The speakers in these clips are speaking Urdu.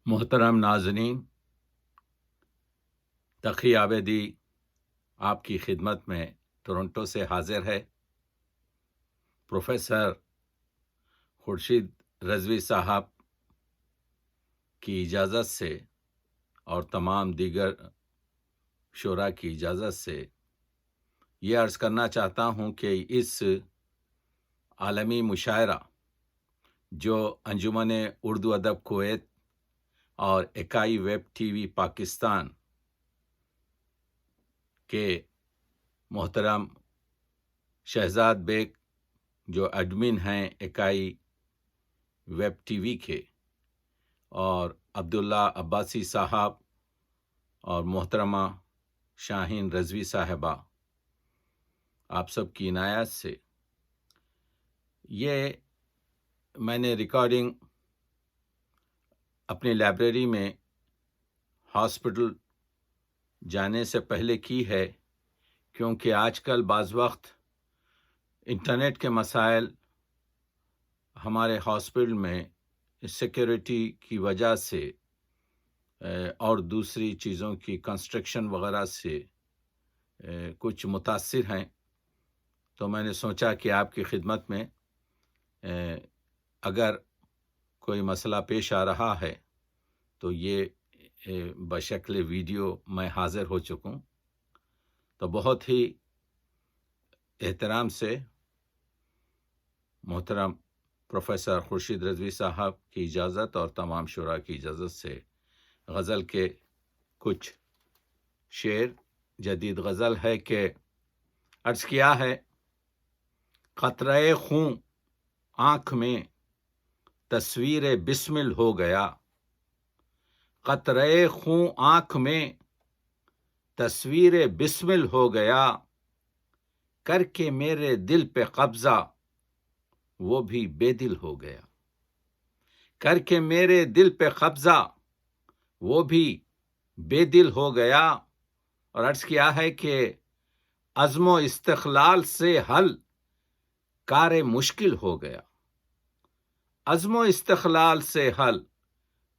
محترم ناظرین، تقی عابدی آپ کی خدمت میں ٹورنٹو سے حاضر ہے۔ پروفیسر خورشید رضوی صاحب کی اجازت سے اور تمام دیگر شعراء کی اجازت سے یہ عرض کرنا چاہتا ہوں کہ اس عالمی مشاعرہ جو انجمن اردو ادب کویت اور اکائی ویب ٹی وی پاکستان کے محترم شہزاد بیگ جو ایڈمن ہیں اکائی ویب ٹی وی کے، اور عبداللہ عباسی صاحب اور محترمہ شاہین رضوی صاحبہ، آپ سب کی عنایت سے یہ میں نے ریکارڈنگ اپنی لائبریری میں ہاسپٹل جانے سے پہلے کی ہے، کیونکہ آج کل بعض وقت انٹرنیٹ کے مسائل ہمارے ہاسپٹل میں سیکیورٹی کی وجہ سے اور دوسری چیزوں کی کنسٹرکشن وغیرہ سے کچھ متاثر ہیں، تو میں نے سوچا کہ آپ کی خدمت میں اگر کوئی مسئلہ پیش آ رہا ہے تو یہ بشکل ویڈیو میں حاضر ہو چکوں، تو بہت ہی احترام سے محترم پروفیسر خورشید رضوی صاحب کی اجازت اور تمام شعراء کی اجازت سے غزل کے کچھ شعر، جدید غزل ہے کہ عرض کیا ہے: قطرہ خون آنکھ میں تصویر بسمل ہو گیا، قطرہ خون آنکھ میں تصویر بسمل ہو گیا، کر کے میرے دل پہ قبضہ وہ بھی بے دل ہو گیا، کر کے میرے دل پہ قبضہ وہ بھی بے دل ہو گیا۔ اور عرض کیا ہے کہ عزم و استقلال سے حل کار مشکل ہو گیا، عزم و استقلال سے حل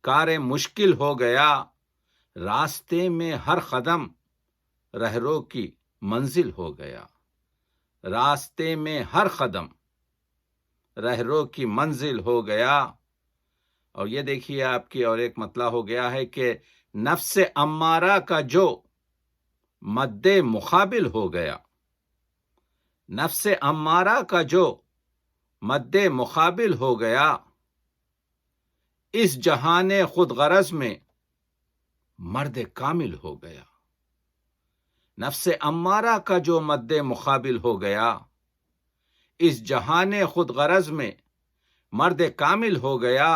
کار مشکل ہو گیا، راستے میں ہر قدم رہرو کی منزل ہو گیا، راستے میں ہر قدم رہرو کی منزل ہو گیا۔ اور یہ دیکھیے آپ کی اور ایک مطلع ہو گیا ہے کہ نفس امارہ کا جو مد مقابل ہو گیا، نفس امارہ کا جو مد مقابل ہو گیا، اس جہان خود غرض میں مرد کامل ہو گیا، نفس امارہ کا جو مد مقابل ہو گیا، اس جہان خود غرض میں مرد کامل ہو گیا،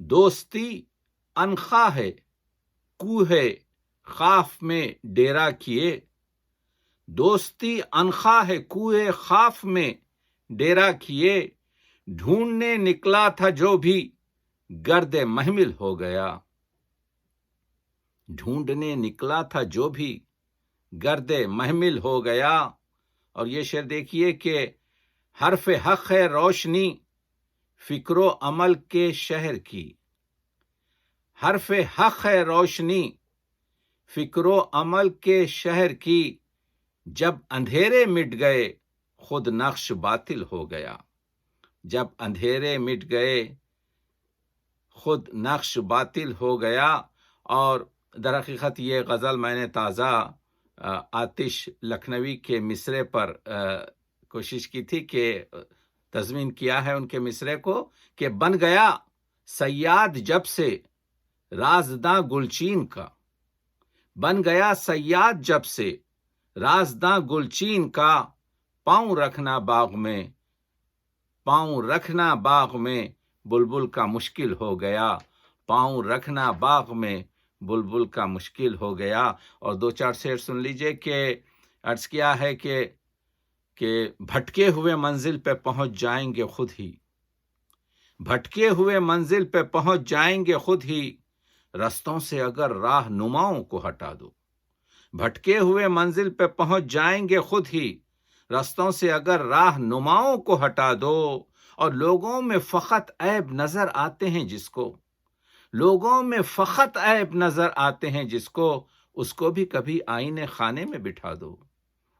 دوستی انخواہ ہے کوہ خاف میں ڈیرا کیے، دوستی انخواہ ہے کوہ خاف میں ڈیرا کیے، ڈھونڈنے نکلا تھا جو بھی گرد محمل ہو گیا، ڈھونڈنے نکلا تھا جو بھی گرد محمل ہو گیا۔ اور یہ شعر دیکھیے کہ حرف حق ہے روشنی فکر و عمل کے شہر کی، حرف حق ہے روشنی فکر و عمل کے شہر کی، جب اندھیرے مٹ گئے خود نقش باطل ہو گیا، جب اندھیرے مٹ گئے خود نقش باطل ہو گیا۔ اور در حقیقت یہ غزل میں نے تازہ آتش لکھنوی کے مصرے پر کوشش کی تھی کہ تضمین کیا ہے ان کے مصرے کو کہ بن گیا صیاد جب سے رازداں گلچین کا، بن گیا صیاد جب سے رازداں گلچین کا، پاؤں رکھنا باغ میں، پاؤں رکھنا باغ میں بلبل کا مشکل ہو گیا، پاؤں رکھنا باغ میں بلبل کا مشکل ہو گیا۔ اور دو چار شعر سن لیجئے کہ عرض کیا ہے کہ بھٹکے ہوئے منزل پہ پہنچ جائیں گے خود ہی، بھٹکے ہوئے منزل پہ پہنچ جائیں گے خود ہی، رستوں سے اگر راہ نماؤں کو ہٹا دو، بھٹکے ہوئے منزل پہ پہنچ جائیں گے خود ہی، رستوں سے اگر راہ نماؤں کو ہٹا دو، اور لوگوں میں فقط عیب نظر آتے ہیں جس کو، لوگوں میں فقط عیب نظر آتے ہیں اس کو بھی کبھی آئینے خانے میں بٹھا دو،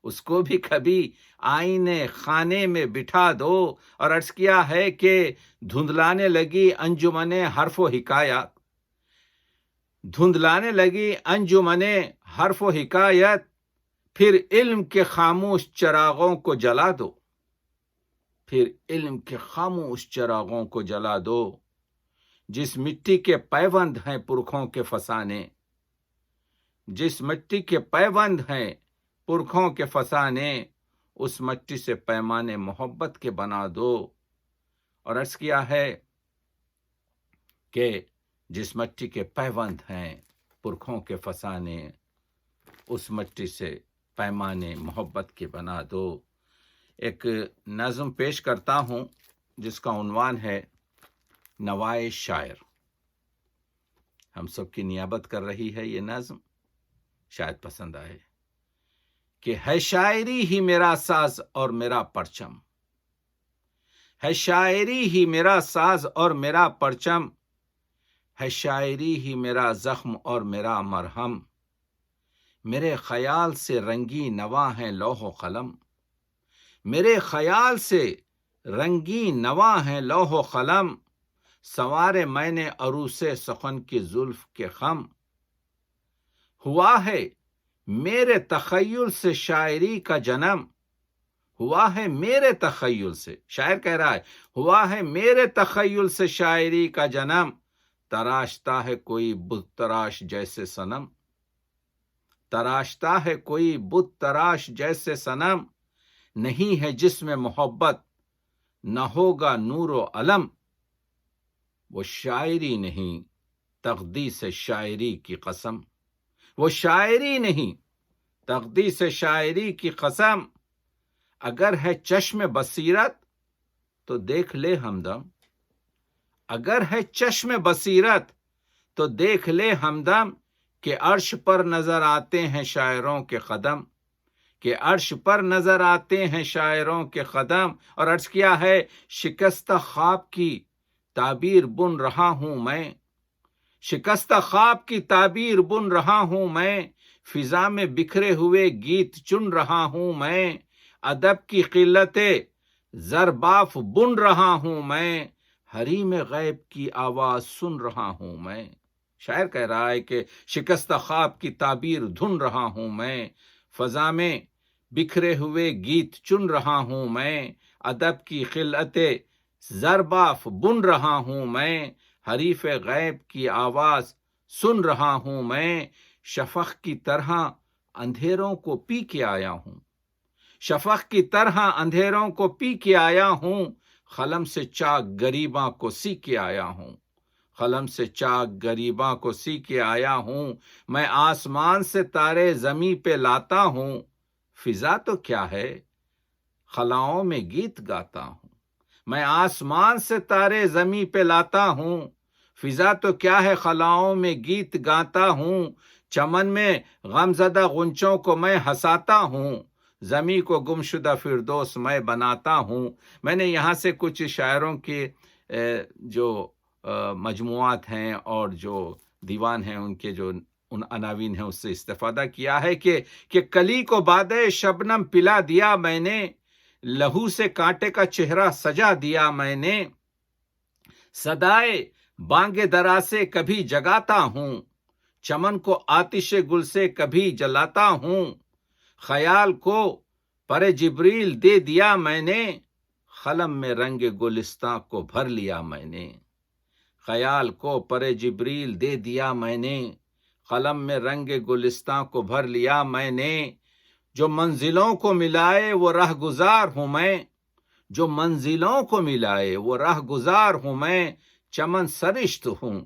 اس کو بھی کبھی آئینے خانے میں بٹھا دو۔ اور عرض کیا ہے کہ دھندلانے لگی انجمن حرف و حکایات، دھندلانے لگی انجمن حرف و حکایت، پھر علم کے خاموش چراغوں کو جلا دو، پھر علم کے خاموش چراغوں کو جلا دو۔ جس مٹی کے پیوند ہیں پرکھوں کے فسانے، جس مٹی کے پیوند ہیں پرکھوں کے فسانے، اس مٹی سے پیمانے محبت کے بنا دو۔ اور عرض کیا ہے کہ جس مٹی کے پیوند ہیں پرکھوں کے فسانے، اس مٹی سے پیمانے محبت کے بنا دو۔ ایک نظم پیش کرتا ہوں جس کا عنوان ہے نوائے شاعر۔ ہم سب کی نیابت کر رہی ہے یہ نظم، شاید پسند آئے۔ کہ ہے شاعری ہی میرا ساز اور میرا پرچم، ہے شاعری ہی میرا ساز اور میرا پرچم، ہے شاعری ہی میرا زخم اور میرا مرہم، میرے خیال سے رنگی نواں ہے لوح و قلم، میرے خیال سے رنگی نواں ہے لوح و قلم، سنوارے میں نے عروس سخن کی زلف کے خم، ہوا ہے میرے تخیل سے شاعری کا جنم، ہوا ہے میرے تخیل سے، شاعر کہہ رہا ہے ہوا ہے میرے تخیل سے شاعری کا جنم، تراشتا ہے کوئی بت تراش جیسے صنم، تراشتا ہے کوئی بت تراش جیسے صنم، نہیں ہے جس میں محبت نہ ہوگا نور و علم، وہ شاعری نہیں تقدیس شاعری کی قسم، وہ شاعری نہیں تقدیس شاعری کی قسم، اگر ہے چشم بصیرت تو دیکھ لے ہمدم، اگر ہے چشم بصیرت تو دیکھ لے ہمدم، کہ عرش پر نظر آتے ہیں شاعروں کے قدم، کہ عرش پر نظر آتے ہیں شاعروں کے قدم۔ اور عرض کیا ہے شکستہ خواب کی تعبیر بن رہا ہوں میں، شکستہ خواب کی تعبیر بن رہا ہوں میں، فضا میں بکھرے ہوئے گیت چن رہا ہوں میں، ادب کی قلت زرباف بن رہا ہوں میں، حریم غیب کی آواز سن رہا ہوں میں۔ شاعر کہہ رہا ہے کہ شکستہ خواب کی تعبیر دھن رہا ہوں میں، فضا میں بکھرے ہوئے گیت چن رہا ہوں میں، ادب کی خلعت زرباف بن رہا ہوں میں، حریف غیب کی آواز سن رہا ہوں میں، شفق کی طرح اندھیروں کو پی کے آیا ہوں، شفق کی طرح اندھیروں کو پی کے آیا ہوں، قلم سے چاک غریباں کو سی کے آیا ہوں، قلم سے چاک غریباں کو سی کے آیا ہوں، میں آسمان سے تارے زمیں پہ لاتا ہوں، فضا تو کیا ہے خلاؤں میں گیت گاتا ہوں، میں آسمان سے تارے زمیں پہ لاتا ہوں، فضا تو کیا ہے خلاؤں میں گیت گاتا ہوں، چمن میں غمزدہ غنچوں کو میں ہنساتا ہوں، زمیں کو گمشدہ فردوس میں بناتا ہوں۔ میں نے یہاں سے کچھ شاعروں کے جو مجموعات ہیں اور جو دیوان ہیں ان کے جو ان عناوین ہیں اس سے استفادہ کیا ہے کہ کلی کو بادے شبنم پلا دیا میں نے، لہو سے کانٹے کا چہرہ سجا دیا میں نے، صدائے بانگ درا سے کبھی جگاتا ہوں، چمن کو آتش گل سے کبھی جلاتا ہوں، خیال کو پر جبریل دے دیا میں نے، قلم میں رنگ گلستاں کو بھر لیا میں نے، خیال کو پر جبریل دے دیا میں نے، قلم میں رنگ گلستاں کو بھر لیا میں نے، جو منزلوں کو ملائے وہ راہ گزار ہوں میں، جو منزلوں کو ملائے وہ راہ گزار ہوں میں، چمن سرشت ہوں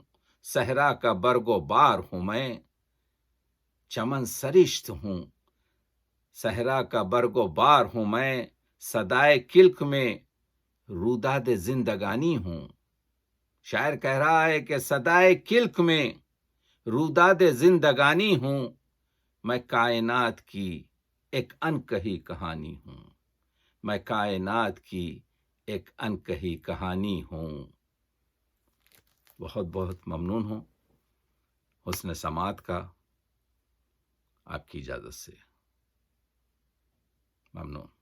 صحرا کا برگ و بار ہوں میں، چمن سرشت ہوں صحرا کا برگ و بار ہوں میں، صدائے کلک میں روداد زندگانی ہوں۔ شاعر کہہ رہا ہے کہ صدائے کلک میں روداد زندگانی ہوں، میں کائنات کی ایک انکہی کہانی ہوں، میں کائنات کی ایک انکہی کہانی ہوں۔ بہت بہت ممنون ہوں حسن سماعت کا، آپ کی اجازت سے ممنون۔